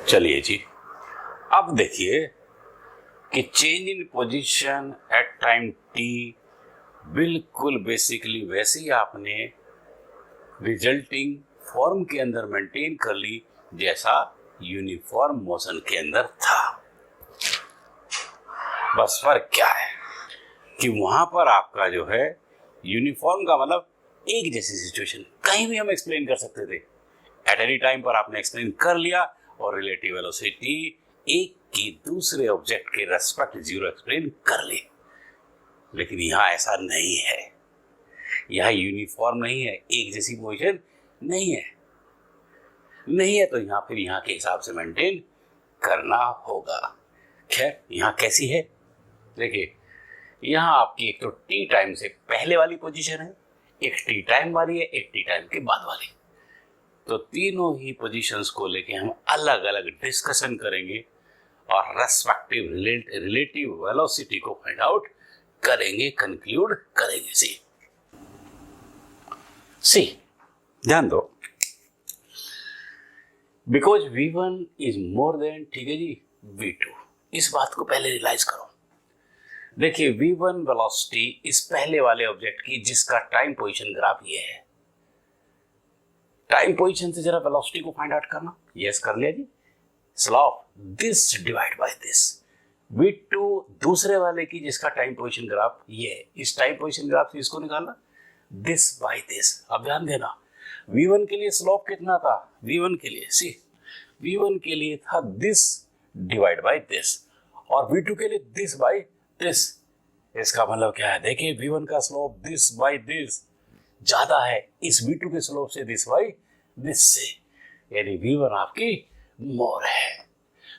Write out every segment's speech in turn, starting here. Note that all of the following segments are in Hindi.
चलिए जी, अब देखिए कि change in position at time T बिल्कुल बेसिकली वैसे ही आपने रिजल्टिंग फॉर्म के अंदर मेंटेन कर ली जैसा यूनिफॉर्म मोशन के अंदर था। बस फर्क क्या है कि वहां पर आपका जो है यूनिफॉर्म का मतलब एक जैसी सिचुएशन कहीं भी हम एक्सप्लेन कर सकते थे, एट एनी टाइम पर आपने एक्सप्लेन कर लिया और रिलेटिव वेलोसिटी एक की दूसरे ऑब्जेक्ट के रेस्पेक्ट जीरो एक्सप्लेन कर ली। लेकिन यहां ऐसा नहीं है, यहां यूनिफॉर्म नहीं है, एक जैसी पोजीशन नहीं है, तो यहां फिर यहां के हिसाब से मेंटेन करना होगा। खैर यहां कैसी है देखिए, यहां आपकी एक तो टी टाइम से पहले वाली पोजीशन है, एक टी टाइम वाली है, एक टी टाइम के बाद वाली। तो तीनों ही पोजीशंस को लेके हम अलग अलग डिस्कशन करेंगे और रेस्पेक्टिव रिलेटिव वेलोसिटी को फाइंड आउट करेंगे, कंक्लूड करेंगे। सी ध्यान दो, because v1 is more than, ठीक है जी, v2। इस बात को पहले रियलाइज करो। देखिए v1 वेलोसिटी इस पहले वाले ऑब्जेक्ट की जिसका टाइम पोजीशन ग्राफ ये है। टाइम पोजीशन से जरा वेलोसिटी को फाइंड आउट करना, यस कर लिया जी। Slope this divide by this. v2 दूसरे वाले की जिसका टाइम पोजीशन ग्राफ ये है, इस टाइम पोजीशन ग्राफ से इसको निकालना, दिस बाय दिस। अब ध्यान देना v1 के लिए स्लॉप कितना था, v1 के लिए सी v1 के लिए था दिस डिवाइड बाय दिस और v2 के लिए दिस बाय दिस। इसका मतलब क्या है, देखिए v1 का स्लोप दिस बाय दिस ज्यादा है इस v2 के स्लोप से दिस बाय दिस से, यानी v1 आपकी मोर है।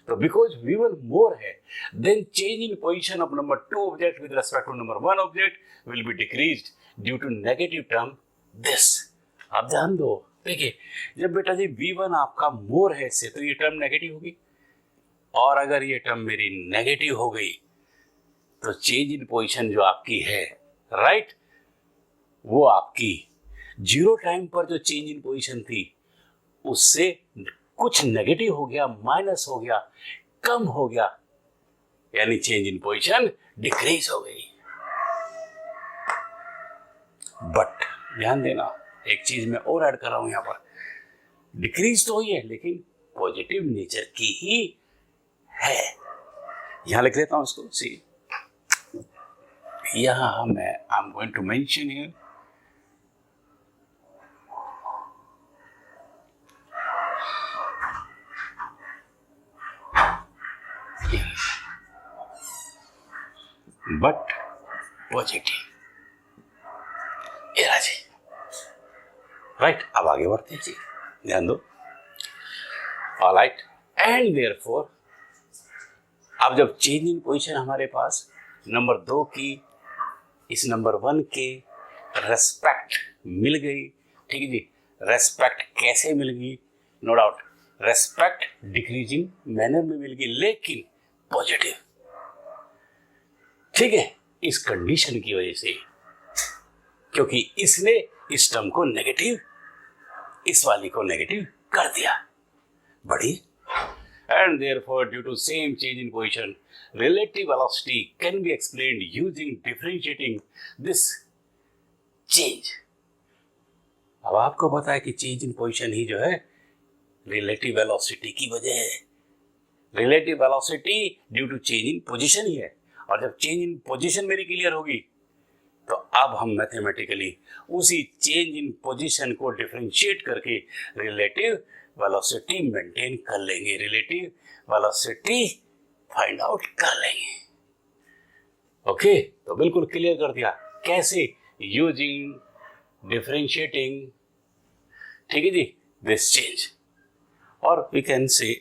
तो बिकॉज v1 मोर है then change in position of number 2 object with respect to number 1 object will be decreased due to negative term this. अब ध्यान दो, देखिए जब बेटा जी v1 आपका मोर है इससे तो ये टर्म नेगेटिव होगी, और अगर ये टर्म मेरी नेगेटिव हो गई तो चेंज इन पोजीशन जो आपकी है राइट, वो आपकी जीरो टाइम पर जो चेंज इन पोजीशन थी उससे कुछ नेगेटिव हो गया, माइनस हो गया, कम हो गया, यानी चेंज इन पोजीशन डिक्रीज हो गई। बट ध्यान देना एक चीज मैं और ऐड कर रहा हूं यहां पर, डिक्रीज तो हुई है लेकिन पॉजिटिव नेचर की ही है। यहां लिख लेता हूं इसको, सी यहां मैं I am going to mention here but positive, ये जी राइट। अब आगे बढ़ते हैं जी, ध्यान दो। ऑलराइट, एंड देयरफॉर अब जब चेंज इन पोजीशन हमारे पास नंबर 2 की इस नंबर 1 के रेस्पेक्ट मिल गई, ठीक है जी। रेस्पेक्ट कैसे मिल गई, no doubt respect decreasing manner में मिल गई लेकिन पॉजिटिव, ठीक है, इस कंडीशन की वजह से, क्योंकि इसने इस टर्म को नेगेटिव, इस वाली को नेगेटिव कर दिया। बढ़िए, and therefore due to same change in position relative velocity can be explained using differentiating this change। अब आपको पता है कि चेंज इन पोजीशन ही जो है रिलेटिव वेलोसिटी की वजह है। Relative velocity due to change in position ही है, और जब चेंज इन पोजीशन मेरी क्लियर होगी तो अब हम मैथमेटिकली उसी चेंज इन पोजीशन को डिफरेंशिएट करके रिलेटिव वेलोसिटी मेंटेन कर लेंगे, रिलेटिव वेलोसिटी फाइंड आउट कर लेंगे। ओके, तो बिल्कुल क्लियर कर दिया कैसे, यूजिंग डिफरेंशिएटिंग, ठीक है जी, दिस चेंज, और वी कैन से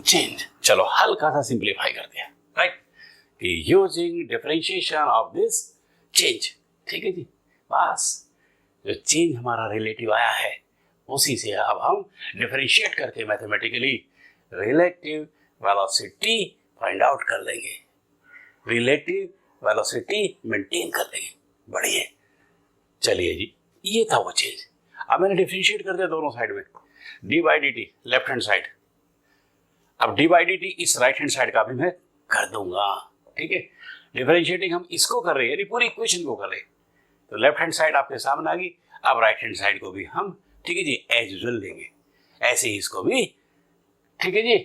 चेंज। चलो हल्का सा सिंप्लीफाई कर दिया राइट, कि using differentiation of this change, ठीक है जी। बस जो चेंज हमारा रिलेटिव आया है उसी से अब हम डिफरेंशिएट करके mathematically relative velocity find out कर लेंगे, रिलेटिव वेलोसिटी मेंटेन कर लेंगे। बढ़िया, चलिए जी, ये था वो चेंज। अब मैंने डिफरेंशिएट कर दिया दोनों साइड में, D by D T left hand side, अब डी बाई डी टी इस राइट हैंड साइड का भी मैं कर दूंगा, ठीक है। डिफरेंशिएटिंग हम इसको कर रहे हैं, यानी पूरी इक्वेशन को कर रहे हैं। तो लेफ्ट हैंड साइड आपके सामने आ गई, अब राइट हैंड साइड को भी हम, ठीक है जी, एज यूजुअल लेंगे, ऐसे ही इसको भी, ठीक है जी,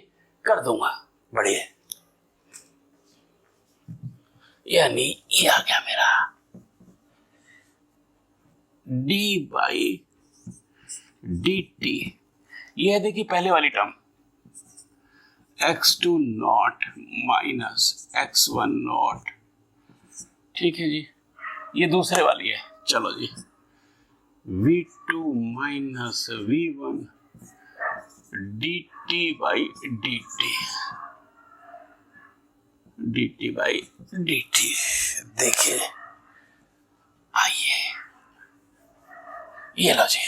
कर दूंगा। बढ़िया, यानी ये आ गया मेरा डी बाई डी टी। ये देखिए पहले वाली term x2 not minus x1 not, ठीक है जी, ये दूसरे वाली है। चलो जी, v2 minus v1 dt by dt, dt by dt। देखिए, आइए, ये लो जी,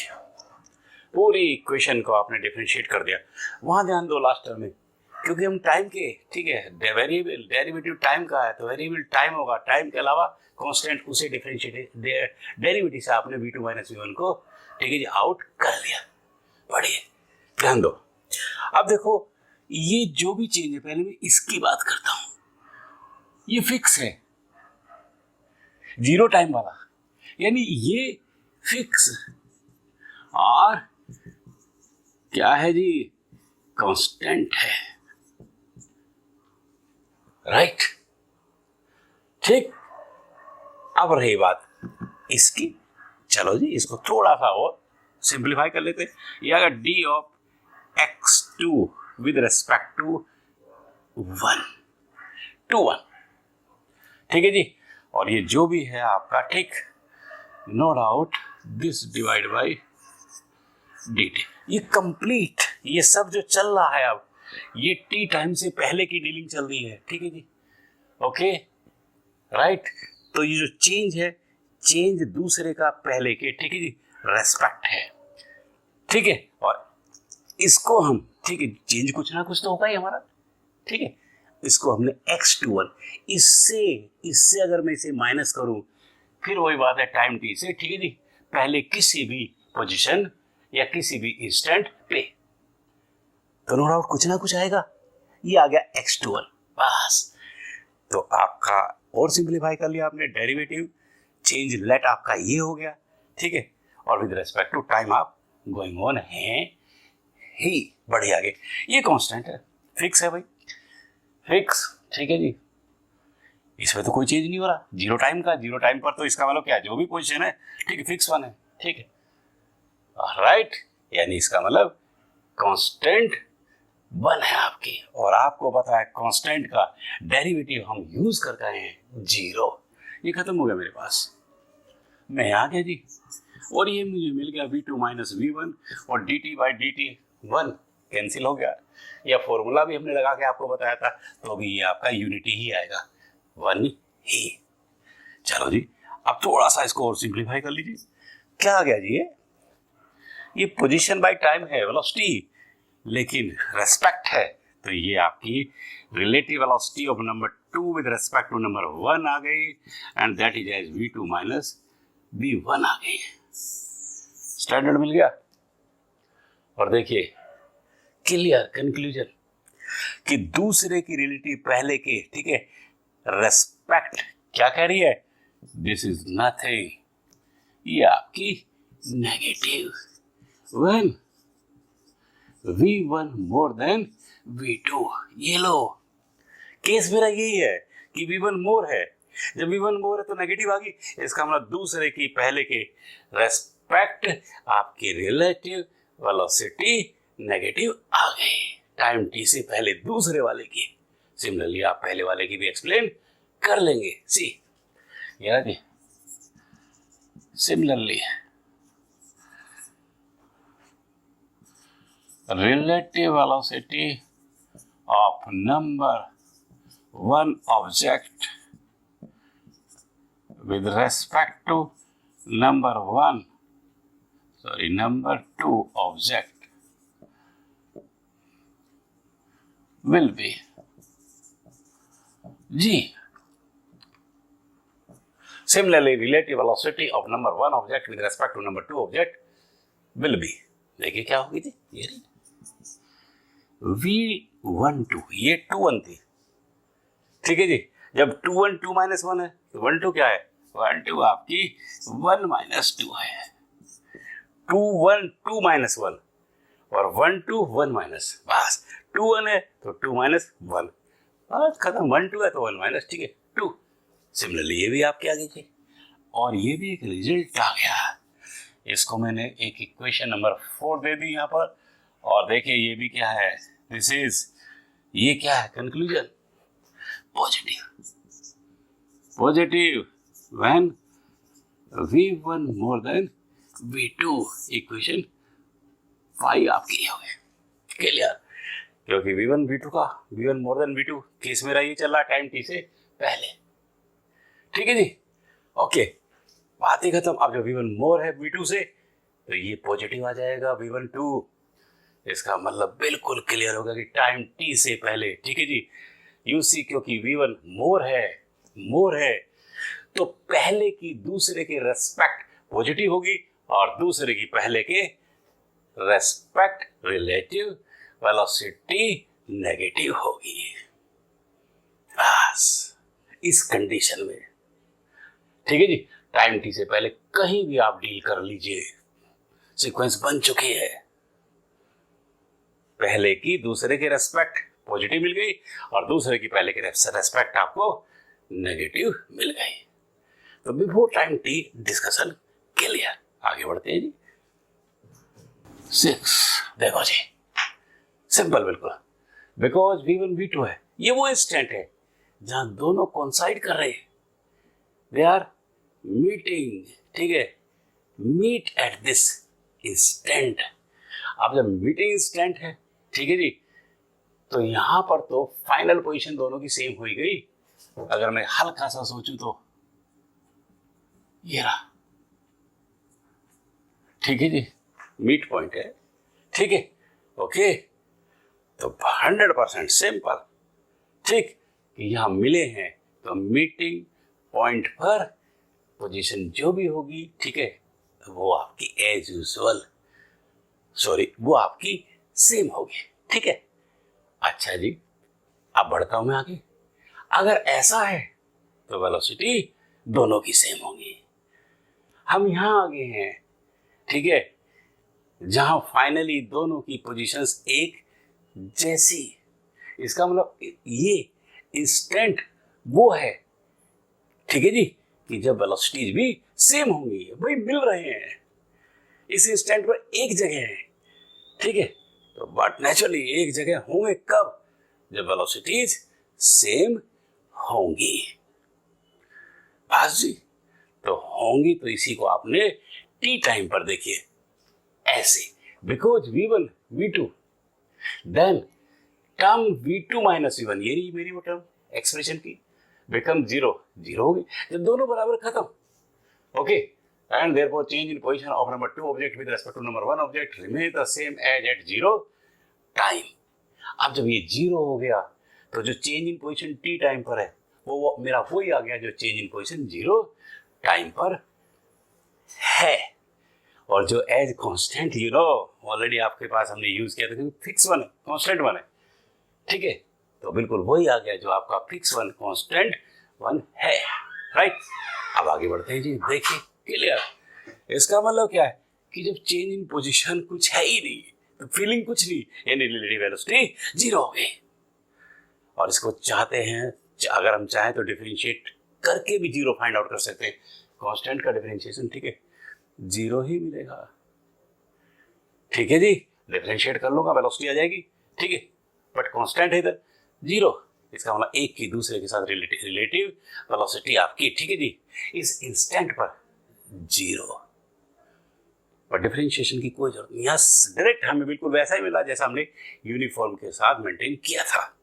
पूरी इक्वेशन को आपने डिफरेंशिएट कर दिया। वहां ध्यान दो लास्ट टर्म में, क्योंकि हम टाइम के, ठीक है, वेरिएबल डेरिवेटिव टाइम का है, तो वेरिएबल टाइम होगा, टाइम के अलावा कांस्टेंट, उसे डिफरेंशिएट डेरिवेटिव से आपने v2 माइनस v1 को, ठीक है जी, आउट कर लिया। बढ़िया, ध्यान दो। अब देखो, ये जो भी चेंज है, पहले मैं इसकी बात करता हूं, ये फिक्स है, जीरो टाइम वाला, यानी ये फिक्स, और क्या है जी, कांस्टेंट है, राइट, ठीक। अब रही बात इसकी, चलो जी, इसको थोड़ा सा और सिंप्लीफाई कर लेते हैं। ये अगर D of x2 with respect to 1 to 1, ठीक है जी, और ये जो भी है आपका, ठीक, no doubt this divide by dt। ये कंप्लीट, ये सब जो चल रहा है अब, ये t टाइम से पहले की डीलिंग चल रही है, ठीक है जी, ओके, राइट। तो ये जो चेंज है, चेंज दूसरे का पहले के, ठीक है जी, रेस्पेक्ट है, ठीक है। और इसको हम, ठीक है, चेंज कुछ ना कुछ तो होगा ही हमारा, ठीक है। इसको हमने x21, इससे अगर मैं इसे माइनस करूं, फिर वही बात है टाइम t से, ठीक है जी, पहले किसी भी पोजीशन या किसी भी इंस्टेंट पे, तो नो डाउट कुछ ना कुछ आएगा। ये आ गया x21, बस। तो आपका और सिंप्लीफाई कर लिया आपने, डेरिवेटिव चेंज लेट आपका ये हो गया, ठीक है, और विद रेस्पेक्ट टू टाइम आप गोइंग ऑन है ही, बढ़िया आगे। ये कांस्टेंट है, फिक्स है भाई, फिक्स, ठीक है जी, इसमें तो कोई चेंज नहीं हो रहा, जीरो टाइम का, जीरो टाइम पर तो इसका मतलब क्या, जो भी पोजीशन है, ठीक है, फिक्स वन है, ठीक है, राइट, यानी इसका मतलब कांस्टेंट वन है आपकी, और आपको पता है कांस्टेंट का डेरिवेटिव हम यूज करते हैं जीरो। ये खत्म हो गया मेरे पास, मैं आ गया जी, और ये मुझे मिल गया v2 माइनस v1, और dt बाई dt 1 कैंसिल हो गया। या फॉर्मूला भी हमने लगा के आपको बताया था, तो भी ये आपका यूनिटी ही आएगा, 1 ही। चलो जी, अब थोड़ा सा इसको और सिंप्लीफाई कर लीजिए। क्या आ गया जी, ये पोजीशन बाय टाइम है, वेलोसिटी, लेकिन रेस्पेक्ट है, तो ये आपकी relative velocity of number 2 with respect to number 1 आ गई, and that is as v2 minus v1 आ गई। स्टैंडर्ड मिल गया। और देखिए, क्लियर कंक्लूजन कि दूसरे की रिलेटिव पहले के, ठीक है, रेस्पेक्ट क्या कह रही है, दिस इज नथिंग, ये आपकी negative one, v1 more than v2। ये लो, केस मेरा यही है कि v1 मोर है, जब v1 मोर है तो नेगेटिव आ गई, इसका मतलब दूसरे की पहले के रेस्पेक्ट आपकी रिलेटिव वेलोसिटी नेगेटिव आ गई, टाइम t से पहले दूसरे वाले की। सिमिलरली आप पहले वाले की भी एक्सप्लेन कर लेंगे। सी यार जी, similarly relative velocity of number 1 object with respect to number 2 object will be G. Similarly, relative velocity of number 1 object with respect to number 2 object will be, देखिए क्या होगी थी, ये v 1 2, ये 2 1 थी, ठीक है जी। जब 2 1 2 माइनस 1 है तो 1 2 क्या है, 1 2 आपकी 1 माइनस 2 है। 2 1 2 माइनस 1 और 1 2 1 माइनस, बस 2 1 है तो 2 माइनस 1, बस खत्म। 1 2 है तो 1 माइनस, ठीक है 2। सिमिलरली ये भी आपके आगे थी और ये भी एक रिजल्ट आ गया। इसको मैंने एक इक्वेशन नंबर 4 दे दी यहाँ पर, और देखिए ये भी क्या है, दिस इज, ये क्या है, conclusion positive. Positive when v1 more than v2, equation 5 आपकी हो गई क्लियर। क्योंकि v1 v2 का, v1 more than v2 case मेरा ये चल रहा है टाइम t से पहले, ठीक है जी। ओके, बात ही खत्म। अब जब v1 मोर है v2 से तो ये पॉजिटिव आ जाएगा v1 2, इसका मतलब बिल्कुल क्लियर होगा कि टाइम t से पहले, ठीक है जी। यू सी, क्योंकि v1 मोर है तो पहले की दूसरे के रेस्पेक्ट पॉजिटिव होगी और दूसरे की पहले के रेस्पेक्ट रिलेटिव वेलोसिटी नेगेटिव होगी। बस इस कंडीशन में, ठीक है जी, टाइम टी से पहले कहीं भी आप डील कर लीजिए, सीक्वेंस बन चुकी है। पहले की दूसरे के रेस्पेक्ट पॉजिटिव मिल गई और दूसरे की पहले के रेस्पेक्ट आपको नेगेटिव मिल गई। तो before time T discussion clear. आगे बढ़ते हैं जी। 6 देखो जी, सिंपल बिल्कुल, बिकॉज v1 v2 है, ये वो इंस्टेंट है जहां दोनों कोइंसाइड कर रहे हैं, दे आर मीटिंग, ठीक है, मीट एट दिस इंस्टेंट। अब जब मीटिंग इंस्टेंट है, ठीक है जी, तो यहां पर तो फाइनल पोजीशन दोनों की सेम हो गई। अगर मैं हल्का सा सोचूं तो ये रहा, ठीक है जी, मीट पॉइंट है, ठीक है, ओके। तो 100% सिंपल, ठीक, कि यहां मिले हैं तो मीटिंग पॉइंट पर पोजीशन जो भी होगी, ठीक है, वो आपकी एज यूजुअल, सॉरी, वो आपकी सेम होगी, ठीक है। अच्छा जी, अब बढ़ता हूं मैं आगे। अगर ऐसा है तो वेलोसिटी दोनों की सेम होगी। हम यहां आगे हैं, ठीक है, जहां फाइनली दोनों की पोजीशंस एक जैसी, इसका मतलब ये इंस्टेंट वो है, ठीक है जी, कि जब वेलोसिटीज भी सेम होंगी, भाई मिल रहे हैं इस इंस्टेंट पर एक जगह है, ठीक है। तो बट नेचुरली एक जगह होंगे कब, जब वेलोसिटीज सेम होंगी। बस जी, तो होंगी तो इसी को आपने टी टाइम पर देखिए ऐसे, because v1 v2 then term v2 minus v1, ये रही मेरी वो टर्म एक्सप्रेशन की, बिकम 0 हो गई जब दोनों बराबर खत्म, okay. And therefore change in position of number 2 object with respect to number 1 object remain the same as at 0 time. अब जब ये 0 हो गया तो जो change in position t time पर है वो मेरा वही आ गया जो चेंज इन पोजीशन 0 टाइम पर है। और जो as constant, you know, already आपके पास हमने यूज किया था क्योंकि फिक्स वन है, कांस्टेंट वन है, ठीक है, तो बिल्कुल वही आ गया जो आपका फिक्स वन, कांस्टेंट वन है, राइट। अब आगे बढ़ते हैं जी, देखिए क्लियर। इसका मतलब क्या है कि जब चेंज इन पोजीशन कुछ है ही नहीं तो फीलिंग कुछ नहीं, यानी रिलेटिव वेलोसिटी 0 हो गई। और इसको चाहते हैं, अगर हम चाहें तो डिफरेंशिएट करके भी 0 फाइंड आउट कर सकते हैं। कांस्टेंट का डिफरेंशिएशन, ठीक है, 0 ही मिलेगा, ठीक है जी। डिफरेंशिएट कर लूंगा वेलोसिटी आ जाएगी, ठीक है, बट कांस्टेंट है इधर 0, इसका मतलब एक की दूसरे के साथ रिलेटिव वेलोसिटी आपकी, ठीक है जी, इस इंस्टेंट पर 0, पर डिफरेंशिएशन की कोई जरूरत नहीं। यस, डायरेक्ट हमें बिल्कुल वैसा ही मिला जैसा हमने यूनिफॉर्म के साथ मेंटेन किया था।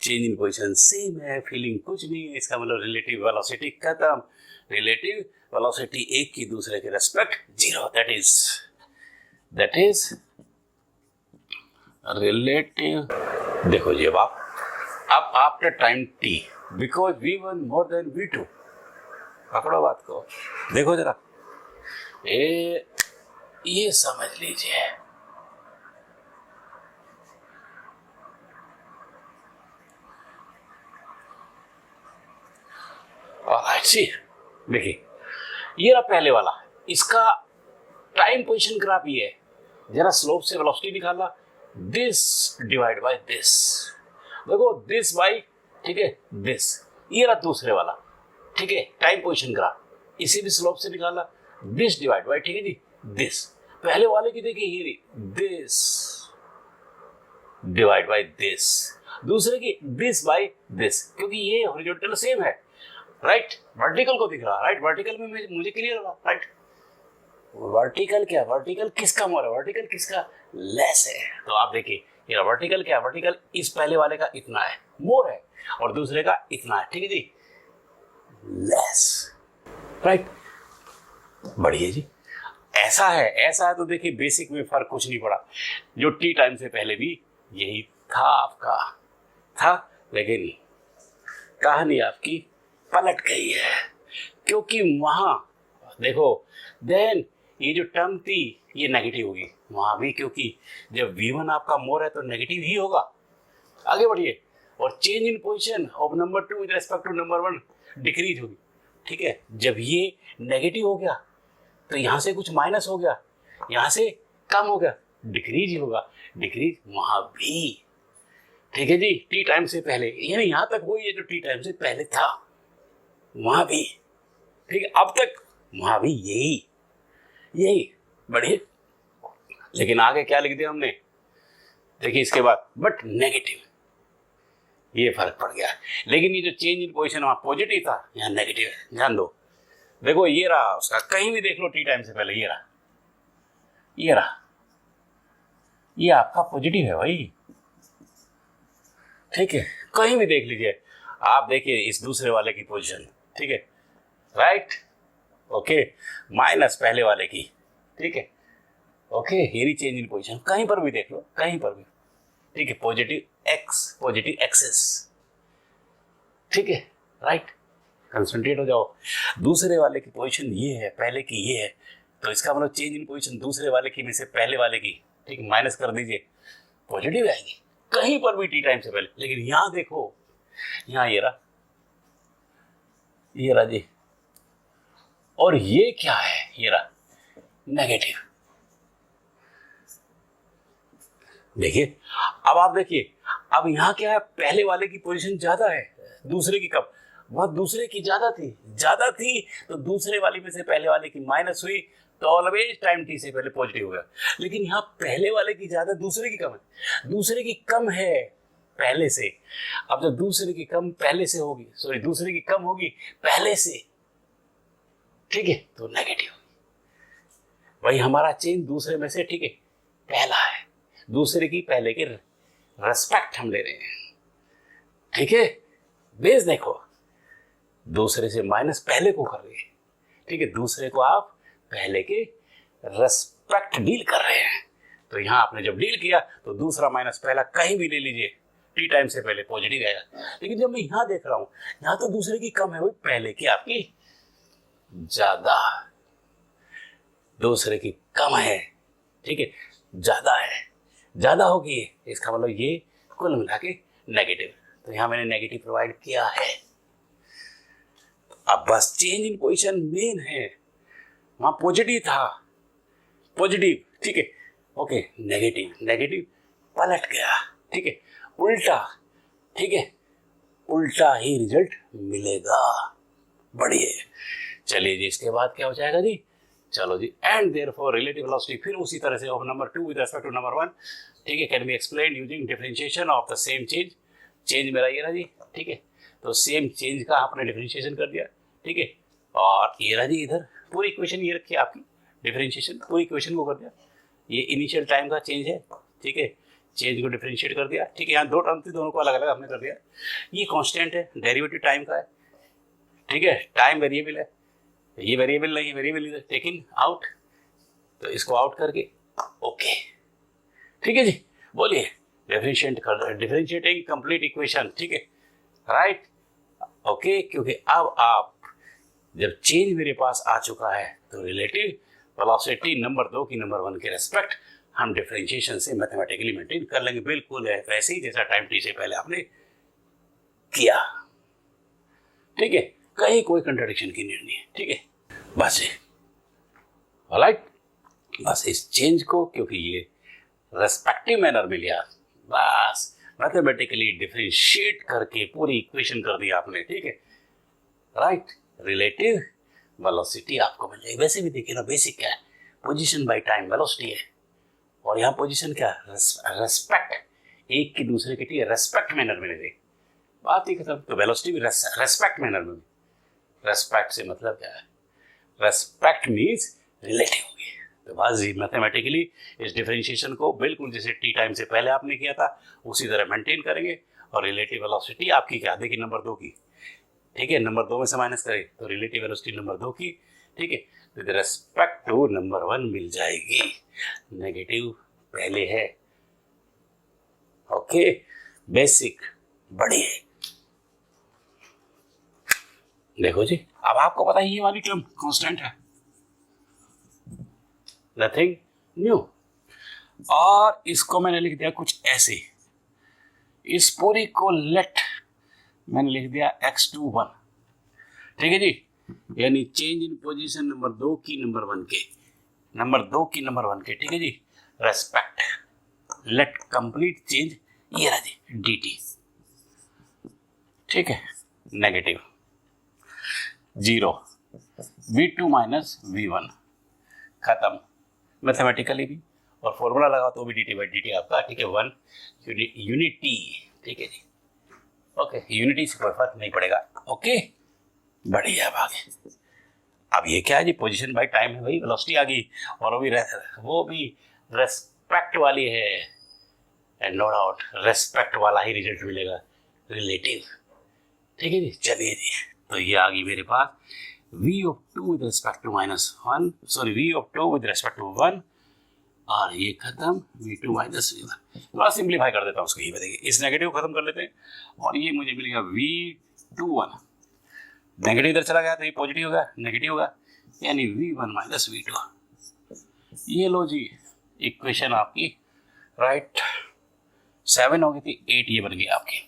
चेंज इन पोजीशन सेम है, फीलिंग कुछ नहीं है, इसका मतलब रिलेटिव वेलोसिटी खत्म, रिलेटिव वेलोसिटी एक की दूसरे के रेस्पेक्ट 0, दैट इज रिलेटिव। देखो जी, अब after time t, because v1 more than v2, पकड़ो बात को, देखो जरा, ये समझ लीजिए, ऑलराइट, सी देखिए ये रहा पहले वाला, इसका टाइम पोजीशन ग्राफ ये है, जरा स्लोप से वेलोसिटी निकालना, दिस डिवाइड बाय दिस, देखो दिस बाय, ठीक है दिस, ये रहा दूसरे वाला, ठीक है टाइम पोजीशन ग्राफ, इसे भी स्लोप से निकालना, दिस डिवाइड बाय, ठीक है जी दिस, पहले वाले की देखिए ये रही दिस डिवाइड बाय दिस, दूसरे की दिस बाय दिस, क्योंकि ये हॉरिजॉन्टल सेम है, राइट वर्टिकल को दिख रहा, राइट वर्टिकल में मुझे क्लियर होगा, राइट वर्टिकल क्या, वर्टिकल किसका मोर है, वर्टिकल किसका लेस है, तो आप देखिए ये वर्टिकल क्या, वर्टिकल इस पहले वाले का इतना है मोर है और दूसरे का इतना है, ठीक है जी लेस, राइट बढ़िया जी, ऐसा है तो देखिए बेसिक में फर्क कुछ नहीं पड़ा, जो टी टाइम से पहले भी यही था आपका था, लेकिन कहानी आपकी पलट गई है, क्योंकि वहां देखो देन ये जो टर्म थी ये नेगेटिव होगी वहां भी, क्योंकि जब v1 आपका मोर है तो नेगेटिव ही होगा, आगे बढ़िए, और change in position of number 2 with respect to number 1 decrease होगी, ठीक है, जब ये नेगेटिव हो गया तो यहां से कुछ माइनस हो गया, यहां से कम हो गया, डिक्रीज ही होगा, डिक्रीज वहां भी, ठीक है जी टी टाइम से पहले, यानी यहां तक वही है जो टी टाइम से पहले था वहां भी, ठीक है अब तक वहां भी यही बढ़िए, लेकिन आगे क्या लिख दिया हमने, देखिए इसके बाद बट नेगेटिव, ये फर्क पड़ गया, लेकिन ये जो चेंज इन पोजीशन वहां पॉजिटिव था यहाँ नेगेटिव है, ध्यान दो, देखो ये रहा उसका, कहीं भी देख लो टी टाइम से पहले ये रहा ये आपका पॉजिटिव है भाई, ठीक है कहीं भी देख लीजिए आप, देखिए इस दूसरे वाले की पोजीशन, ठीक है राइट ओके, माइनस पहले वाले की, ठीक है ओके, ये चेंज इन पोजीशन कहीं पर भी देख लो, कहीं पर भी, ठीक है पॉजिटिव एक्सेस, ठीक है राइट, कंसंट्रेट हो जाओ, दूसरे वाले की पोजीशन ये है, पहले की ये है, तो इसका मतलब चेंज इन पोजीशन दूसरे वाले की में से पहले वाले की, ठीक है माइनस कर दीजिए, पॉजिटिव आएगी कहीं पर भी टी टाइम से पहले, लेकिन यहां देखो यहां ये रहा जी, और ये क्या है, ये रहा नेगेटिव, देखिए अब आप देखिए, अब यहां क्या है, पहले वाले की पोजीशन ज्यादा है, दूसरे की कम, वह दूसरे की ज्यादा थी तो दूसरे वाली में से पहले वाले की माइनस हुई, तो ऑलवेज टाइम टी से पहले पॉजिटिव हो गया, लेकिन यहाँ पहले वाले की ज्यादा दूसरे की कम है, दूसरे की कम है पहले से, अब जब दूसरे की कम पहले से होगी, सॉरी दूसरे की कम होगी पहले से, ठीक है तो नेगेटिव, वही हमारा चेंज दूसरे में से, ठीक है पहला है, दूसरे की पहले के रेस्पेक्ट हम ले रहे हैं, ठीक है बेस देखो, दूसरे से माइनस पहले को कर रहे हैं, ठीक है दूसरे को आप पहले के रेस्पेक्ट डील कर रहे हैं, तो यहां आपने जब डील किया तो दूसरा माइनस पहला कहीं भी ले लीजिए, टी टाइम से पहले पॉजिटिव आएगा, लेकिन जब मैं यहां देख रहा हूं यहां तो दूसरे की कम है, वही पहले की आपकी ज्यादा, दूसरे की कम है, ठीक है ज्यादा होगी, इसका मतलब ये कुल मिला के नेगेटिव, तो यहां मैंने नेगेटिव प्रोवाइड किया है, अब बस चेंज इन पोजीशन मेन है, वहां पॉजिटिव था, पॉजिटिव ठीक है ओके, नेगेटिव पलट गया, ठीक है उल्टा, ठीक है उल्टा ही रिजल्ट मिलेगा, बढ़िया, चलिए जी इसके बाद क्या हो जाएगा जी, चलो जी, एंड देयरफॉर रिलेटिव वेलोसिटी, फिर उसी तरह से of number 2 with respect to number 1, ठीक है can be explain using differentiation of the same change मेरा ये रहा जी, ठीक है तो सेम चेंज का आपने डिफरेंशिएशन कर दिया, ठीक है और ये रहा जी, इधर पूरी इक्वेशन ये रखी आपकी, डिफरेंशिएशन पूरी इक्वेशन को कर दिया, ये इनिशियल टाइम का चेंज है, ठीक है चेंज को डिफरेंशिएट कर दिया, ठीक है यहाँ दो टर्म थी दोनों को अलग अलग हमने कर दिया, ये कांस्टेंट है, डेरिवेटिव टाइम का है, ठीक है टाइम वेरिएबल है, ये वेरिएबल नहीं, वेरिएबल इधर टेकिंग आउट, तो इसको आउट करके ओके, ठीक है जी बोलिए, डिफरेंशिएटिंग कंप्लीट इक्वेशन, ठीक है राइट ओके, क्योंकि अब आप जब चेंज मेरे पास आ चुका है तो रिलेटिव वेलोसिटी नंबर 2 की नंबर 1 के रेस्पेक्ट हम डिफरेंशिएशन से मैथमेटिकली मेंटेन कर लेंगे, बिल्कुल है वैसे ही जैसा टाइम टी से पहले आपने किया, ठीक है कहीं कोई कंट्राडिक्शन की नीड नहीं है, ठीक है। बस ये ऑलराइट, बस इस चेंज को क्योंकि ये रेस्पेक्टिव मैनर में लिया, बस मैथमेटिकली डिफरेंशिएट करके पूरी इक्वेशन कर दी आपने, ठीक है। राइट, रिलेटिव वेलोसिटी आपको मिल जाएगी। वैसे भी देखिए ना, बेसिक क्या है, पोजीशन बाय टाइम वेलोसिटी है, और यहाँ पोजीशन क्या है, रेस्पेक्ट, एक की दूसरे के, ठीक है, रेस्पेक्ट मैनर में ले, बात ही खत्म। तो वेलोसिटी भी रेस्पेक्ट मैनर में। रेस्पेक्ट से मतलब क्या है, रेस्पेक्ट मीन्स रिलेटिव होगी। तो बस मैथमेटिकली इस डिफरेंशिएशन को बिल्कुल जैसे टी टाइम से पहले आपने किया था उसी तरह मेंटेन करेंगे, और रिलेटिव वेलोसिटी आपकी क्या, देखिए नंबर 2 की, ठीक है, नंबर 2 में से माइनस करें तो रिलेटिव वेलोसिटी नंबर 2 की, ठीक है, विद रेस्पेक्ट टू नंबर 1 मिल जाएगी, नेगेटिव पहले है। ओके, बेसिक बड़ी है। देखो जी, अब आपको पता है ये वाली टर्म कांस्टेंट है, नथिंग न्यू, और इसको मैंने लिख दिया कुछ ऐसे, इस पूरी को लेट मैंने लिख दिया x21, ठीक है जी, यानी चेंज इन पोजीशन नंबर 2 की नंबर 1 के, नंबर 2 की नंबर 1 के, ठीक है जी, रेस्पेक्ट लेट कंप्लीट चेंज, ये रहा जी dt, ठीक है, नेगेटिव 0 v2 माइनस v1, खत्म मैथमेटिकली भी, और फॉर्मूला लगाओ तो भी dt बाई dt आपका, ठीक है, 1 यूनिटी, ठीक है जी, ओके, यूनिटी से कोई फर्क नहीं पड़ेगा। ओके, बढ़िया भागे। अब ये क्या है जी, पोजीशन बाय टाइम है भाई, वेलोसिटी आ गई, और वो भी रेस्पेक्ट वाली है, एंड नो डाउट रेस्पेक्ट वाला ही रिजल्ट मिलेगा, रिलेटिव, ठीक है जी। चलिए जी, तो ये आ गई मेरे पास v of 2 with respect to -1, sorry v of 2 with respect to 1, और ये खत्म v2 माइनस v1। थोड़ा सिंप्लीफाई कर देता हूँ उसको, ये बताइए, इस नेगेटिव को खत्म कर लेते हैं, और ये मुझे मिल गया v21, नेगेटिव इधर चला गया तो ये पॉजिटिव होगा, नेगेटिव होगा, यानी v1 माइनस v2। ये लो जी, इक्वेशन आपकी राइट 7 हो गई थी, 8 ये बन गई आपकी,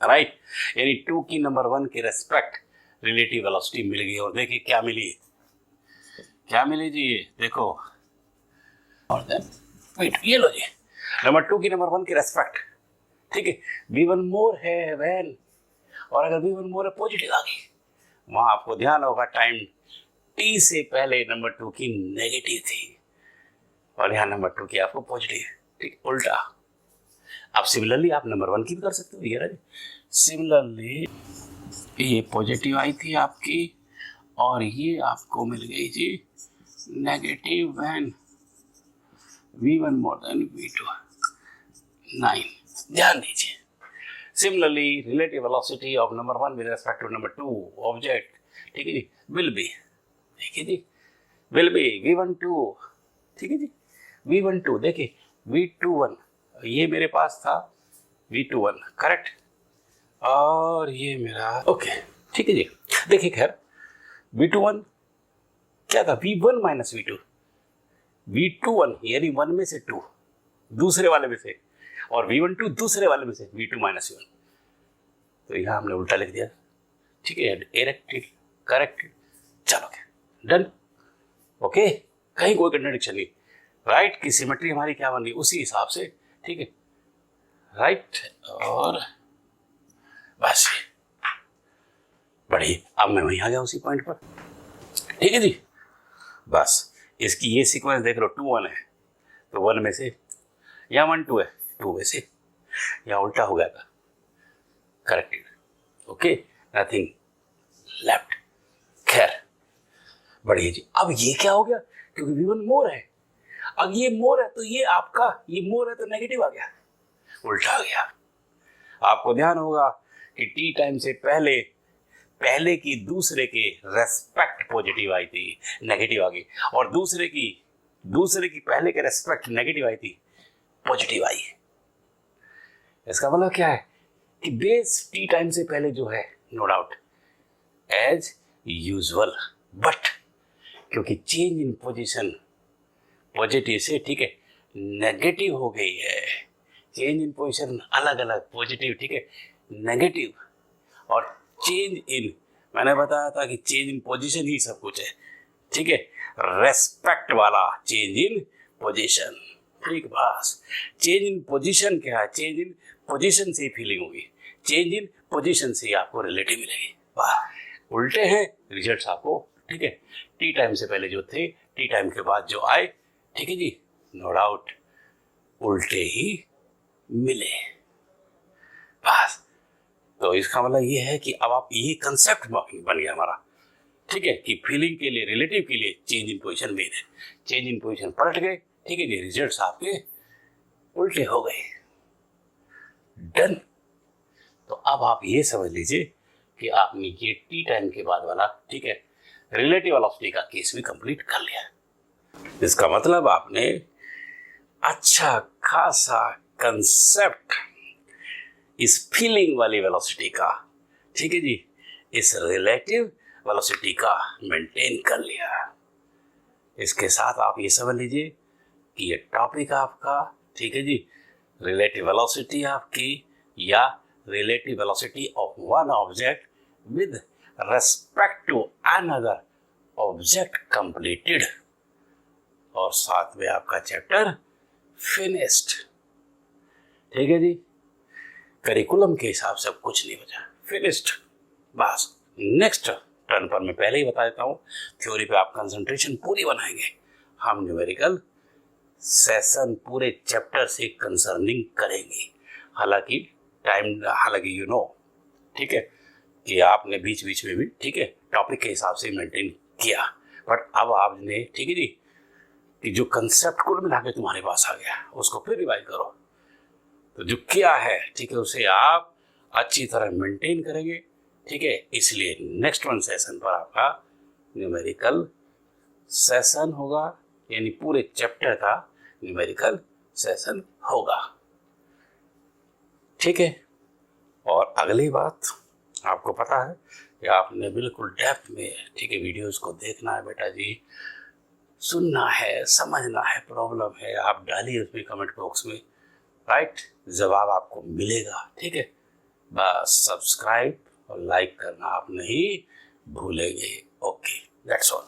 राइट, यानी 2 की नंबर 1 के रेस्पेक्ट रिलेटिव वेलोसिटी मिल गई। और देखिए क्या मिली, क्या मिली जी, ये देखो, और देन वेट, ये लो जी, नंबर 2 की नंबर 1 की रेस्पेक्ट, ठीक है, v1 मोर है वैन, और अगर v1 मोर है पॉजिटिव आ गई, वहां आपको ध्यान होगा टाइम t से पहले नंबर 2 की नेगेटिव थी, और यहाँ नंबर 2 की आपको पॉजिटिव, ठीक, उल्टा। अब सिमिलरली आप नंबर 1 की भी कर सकते हो, ये रहा, सिमिलरली ये पॉजिटिव आई थी आपकी, और ये आपको मिल गई जी negative when v1 more than v2, 9, ध्यान दीजिए। Similarly relative velocity of number 1 with respect to number 2 object, ठीक है जी, विल बी, ठीक है जी, विल बी v12, ठीक है जी, v12, देखिए v21, ये मेरे पास था v21, करेक्ट, और ये मेरा ओके, ठीक है जी। देखिए खैर v21 क्या था, v1 माइनस v2, v21 यानी 1 में से 2 दूसरे वाले में से, और v12 दूसरे वाले में से v2 माइनस v1, तो यहाँ हमने उल्टा लिख दिया, ठीक है, डायरेक्टेड, करेक्टेड, चलो डन, ओके, कहीं कोई कंट्राडिक्शन नहीं, राइट की सिमेट्री हमारी क्या बन गई उसी हिसाब से, ठीक है, राइट, और बस बढ़िए। अब मैं वहीं आ गया उसी पॉइंट पर, ठीक है जी, बस इसकी ये सीक्वेंस देख लो, 2 1 है तो 1 में से, या 1 2 है 2 में से, या उल्टा हो गया था, करेक्टेड, ओके, नथिंग लेफ्ट, खैर बढ़िया जी। अब ये क्या हो गया, क्योंकि v1 मोर है, अब ये मोर है तो ये आपका, ये मोर है तो नेगेटिव आ गया, उल्टा आ गया। आपको ध्यान होगा कि टी टाइम से पहले की दूसरे के रेस्पेक्ट पॉजिटिव आई थी, नेगेटिव आ गई, और दूसरे की पहले के रेस्पेक्ट नेगेटिव आई थी, पॉजिटिव आई। इसका मतलब क्या है कि बेस टी टाइम से पहले जो है, no doubt as usual, but क्योंकि चेंज इन पोजीशन पॉजिटिव से, ठीक है, नेगेटिव हो गई है, चेंज इन पोजीशन अलग अलग, पॉजिटिव, ठीक है, नेगेटिव, और चेंज इन मैंने बताया था कि चेंज इन पोजीशन ही सब कुछ है, ठीक है, रेस्पेक्ट वाला चेंज इन पोजीशन, ठीक। बस चेंज इन पोजीशन क्या है, चेंज इन पोजीशन से फीलिंग होगी, चेंज इन पोजीशन से आपको रिलेटिव मिलेगी। वाह, उल्टे हैं रिजल्ट्स आपको, ठीक है, टी टाइम से पहले जो थे, टी टाइम के बाद जो आए, ठीक है जी, नो डाउट उल्टे ही मिले। बस तो इसका मतलब ये है कि अब आप ये कंसेप्ट बन गया हमारा, ठीक है, कि फीलिंग के लिए, रिलेटिव के लिए चेंज इन पोजीशन मेन है, चेंज इन पोजीशन पलट गए, ठीक है जी, रिजल्ट्स आपके उल्टे हो गए। डन। तो अब आप ये समझ लीजिए कि आपने ये टी टाइम के बाद वाला, ठीक है, रिलेटिव वेलोसिटी का केस भी कंप्लीट कर लिया। इसका मतलब आपने अच्छा खासा कंसेप्ट इस फीलिंग वाली वेलोसिटी का, ठीक है जी, इस रिलेटिव वेलोसिटी का मेंटेन कर लिया। इसके साथ आप ये समझ लीजिए कि ये टॉपिक आपका, ठीक है जी, रिलेटिव वेलोसिटी आपकी या relative velocity of one object with respect to another object completed, और साथ में आपका चैप्टर फिनिश्ड, ठीक है जी। करिकुलम के हिसाब से कुछ नहीं बचा, फिनिश्ड। बस नेक्स्ट टर्न पर मैं पहले ही बता देता हूँ, थ्योरी पे आप कंसंट्रेशन पूरी बनाएंगे, हम न्यूमेरिकल सेशन पूरे चैप्टर से कंसर्निंग करेंगे। हालांकि यू नो, ठीक है, कि आपने बीच बीच में भी, ठीक है, टॉपिक के हिसाब से मेंटेन किया, बट अब आपने, ठीक है जी, कि जो कंसेप्ट कुल मिला के तुम्हारे पास आ गया उसको फिर रिवाइज करो, तो जो क्या है, ठीक है, उसे आप अच्छी तरह मेंटेन करेंगे, ठीक है। इसलिए नेक्स्ट वन सेशन पर आपका न्यूमेरिकल सेशन होगा, यानी पूरे चैप्टर का न्यूमेरिकल सेशन होगा, ठीक है। और अगली बात आपको पता है कि आपने बिल्कुल डेप्थ में, ठीक है, वीडियोस को देखना है बेटा जी, सुनना है, समझना है, प्रॉब्लम है आप डालिए उसमें कमेंट बॉक्स में, राइट, जवाब आपको मिलेगा, ठीक है। बस सब्सक्राइब और लाइक करना आप नहीं भूलेंगे। Okay, that's all.